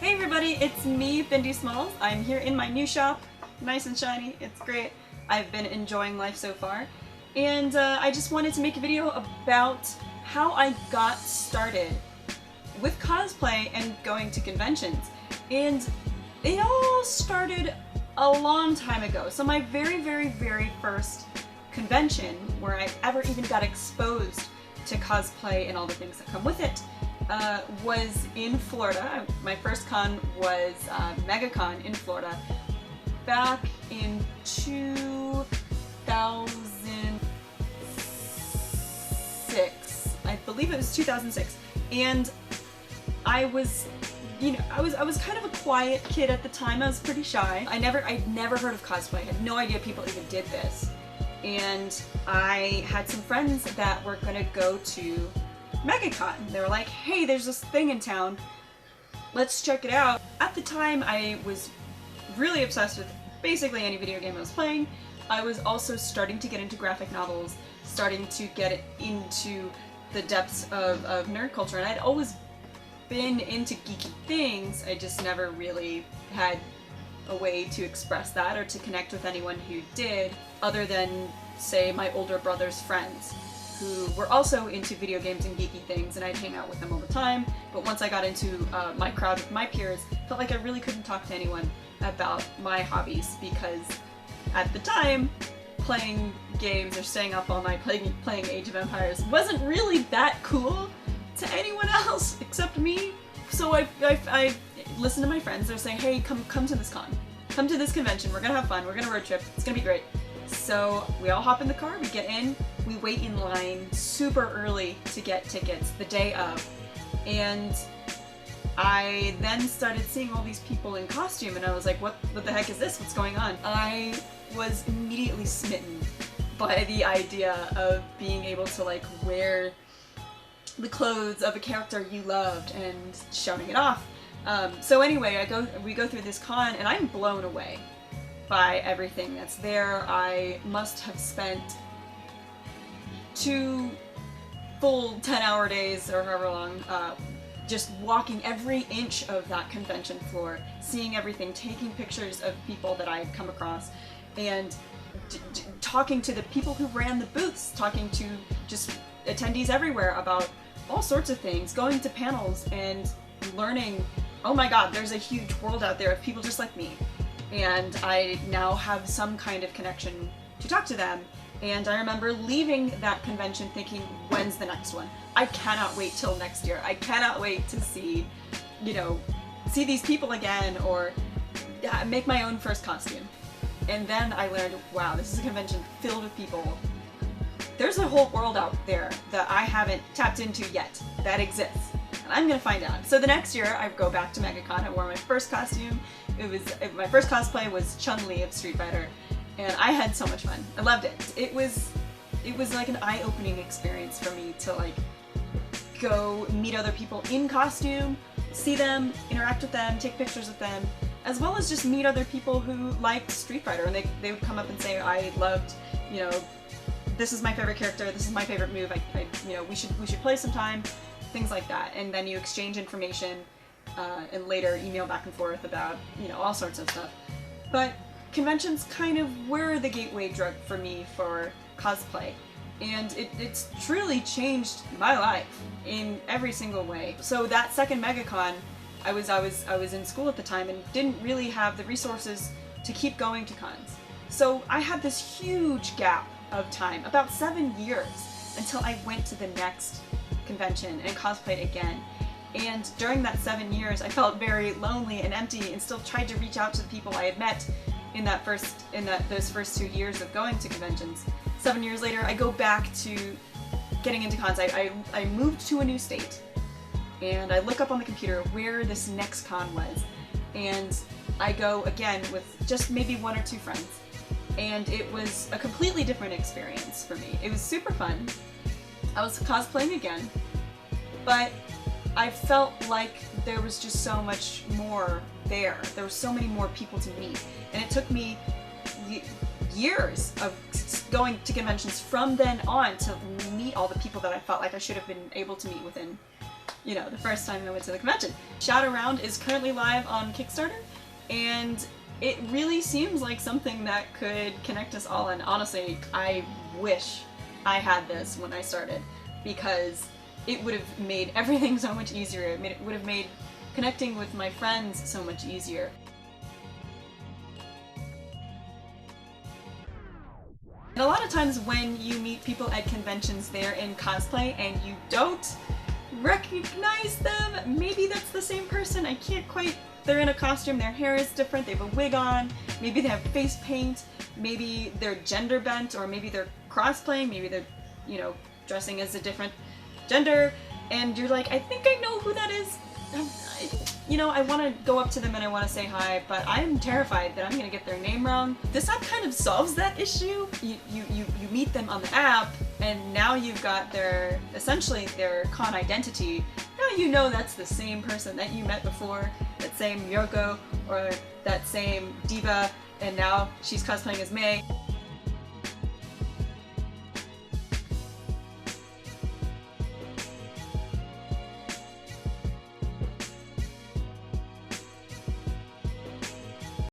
Hey everybody, it's me, Bindi Smalls. I'm here in my new shop, nice and shiny, it's great. I've been enjoying life so far. And I just wanted to make a video about how I got started with cosplay and going to conventions. And it all started a long time ago. So my very first convention where I ever even got exposed to cosplay and all the things that come with it was in Florida. My first con was MegaCon in Florida back in 2006. I believe it was 2006. And I was, I was kind of a quiet kid at the time. I was pretty shy. I'd never heard of cosplay. I had no idea people even did this. And I had some friends that were gonna go to MegaCon. They were like, hey, there's this thing in town, let's check it out. At the time, I was really obsessed with basically any video game I was playing. I was also starting to get into graphic novels, starting to get into the depths of nerd culture, and I'd always been into geeky things. I just never really had a way to express that or to connect with anyone who did, other than, say, my older brother's friends, who were also into video games and geeky things, and I'd hang out with them all the time. But once I got into my crowd with my peers, felt like I really couldn't talk to anyone about my hobbies, because at the time, playing games or staying up all night playing Age of Empires wasn't really that cool to anyone else except me. So I listened to my friends. They're saying, hey, come to this con. Come to this convention. We're gonna have fun. We're gonna road trip. It's gonna be great. So we all hop in the car, we get in, we wait in line super early to get tickets the day of, and I then started seeing all these people in costume, and I was like, what the heck is this? What's going on? I was immediately smitten by the idea of being able to like wear the clothes of a character you loved and showing it off. So anyway, we go through this con, and I'm blown away by everything that's there. I must have spent 2 full 10-hour days, or however long, just walking every inch of that convention floor, seeing everything, taking pictures of people that I had come across, and talking to the people who ran the booths, talking to just attendees everywhere about all sorts of things, going to panels and learning, oh my god, there's a huge world out there of people just like me. And I now have some kind of connection to talk to them. And I remember leaving that convention thinking, when's the next one? I cannot wait till next year. I cannot wait to see, see these people again, or make my own first costume. And then I learned, wow, this is a convention filled with people. There's a whole world out there that I haven't tapped into yet that exists. And I'm gonna find out. So the next year, I go back to MegaCon. I wore my first costume. My first cosplay was Chun-Li of Street Fighter, and I had so much fun. I loved it. It was like an eye-opening experience for me to like go meet other people in costume, see them, interact with them, take pictures with them, as well as just meet other people who liked Street Fighter, and they would come up and say, I loved, this is my favorite character, this is my favorite move, we should play sometime, things like that. And then you exchange information, and later email back and forth about, all sorts of stuff. But conventions kind of were the gateway drug for me for cosplay, and it's truly changed my life in every single way. So that second MegaCon, I was in school at the time and didn't really have the resources to keep going to cons. So I had this huge gap of time, about 7 years, until I went to the next convention and cosplayed again. And during that 7 years, I felt very lonely and empty, and still tried to reach out to the people I had met in those first 2 years of going to conventions. 7 years later, I go back to getting into cons. I moved to a new state, and I look up on the computer where this next con was, and I go again with just maybe 1 or 2 friends, and it was a completely different experience for me. It was super fun. I was cosplaying again, but I felt like there was just so much more there. There were so many more people to meet, and it took me years of going to conventions from then on to meet all the people that I felt like I should have been able to meet within you know, the first time I went to the convention. Shout Around is currently live on Kickstarter, and it really seems like something that could connect us all, and honestly, I wish I had this when I started, because it would have made everything so much easier. It would have made connecting with my friends so much easier. And a lot of times when you meet people at conventions, they're in cosplay and you don't recognize them. Maybe that's the same person, I can't quite. They're in a costume, their hair is different, they have a wig on, maybe they have face paint, maybe they're gender bent, or maybe they're cross-playing, maybe they're, you know, dressing as a different gender, and you're like, I think I know who that is. You know, I want to go up to them and I want to say hi, but I'm terrified that I'm going to get their name wrong. This app kind of solves that issue. You meet them on the app, and now you've got their, essentially their con identity. Now you know that's the same person that you met before, that same Yoko, or that same Diva, and now she's cosplaying as May.